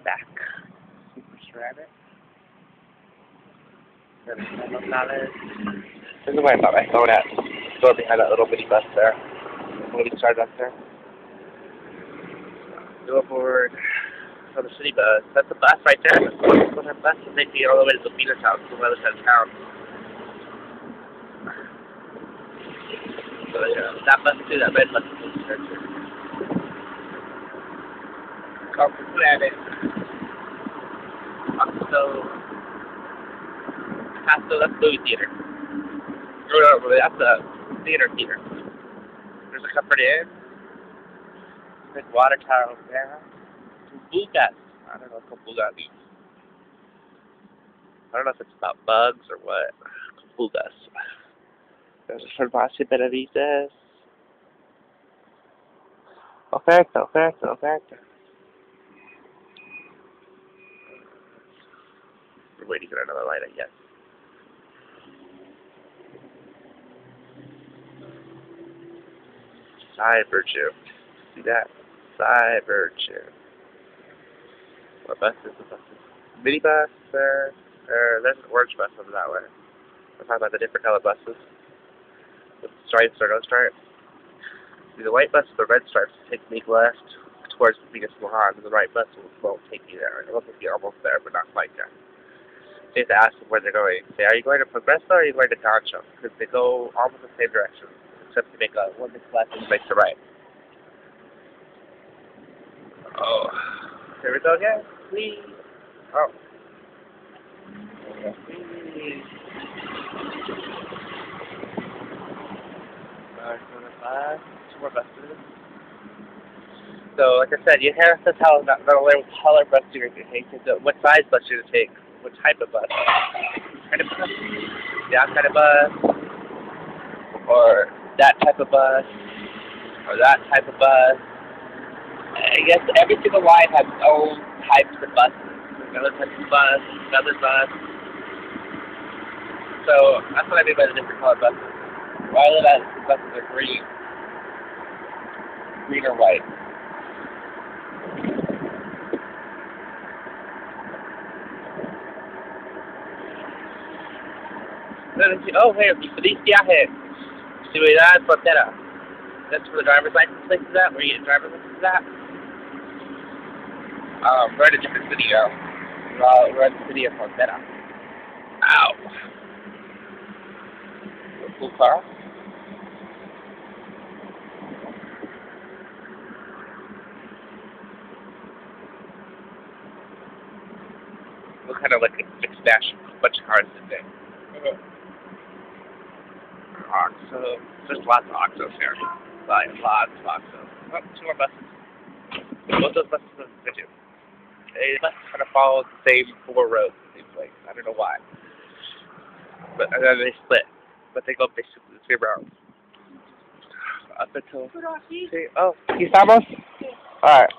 stack. Super ceramic. This is why I got my phone at. Store behind that little bitty bus there. Little started up there. Go aboard on the city bus. That's the bus right there. That's our bus will take you all the way to the Peter's house, to the other side of town. So that bus too, that red bus is there too. Called the Planet. Paso, that's the movie theater. No, that's the theater. There's a Comfort Inn. Big water tower over there. Bugas. I don't know what Bugas means. I don't know if it's about bugs or what. Bugas. There's a Farmacia Benavides. Oferta. We're waiting for another light, I guess. Cyberchip. See that? Cyberchip. What buses? Minibus there. There's an orange bus over that way. We're talking about the different color buses. With stripes or no stripes. See, the white bus with the red stripes takes me left towards Venus Mohan, and the right bus won't take you there. It will take you almost there, but not quite there. So you have to ask them where they're going. Say, are you going to Progreso or are you going to Gancho? Because they go almost the same direction, except they make one makes left and one makes the right. Oh, here we go again. Please. Oh. Please. Two more buses. So, like I said, you have to tell not only what color bus you're going to take, what size bus you're going to take, what type of bus. Kind of bus? That kind of bus, or that type of bus, or that type of bus. I guess every single line has its own types of buses. Another type of bus, another bus. So, that's what I mean by the different colored buses. Why are the buses are green? Green or white? Oh, hey, feliz viaje. Ciudad Frontera. That's where the driver's license place is at? Where you get driver's license at? We're in a different city now. We're in the city of Frontera. Ow. A cool car. Look kind of like a mixed dash, a bunch of cars in there. Oxo. There's lots of Oxos here. Lots of Oxos. Oh, two more buses. Both those buses are the two. They must kind of follow the same four roads, it seems like. I don't know why. But and then they split. But they go basically the same route. Up until... Oh, ¿aquí estamos? Alright.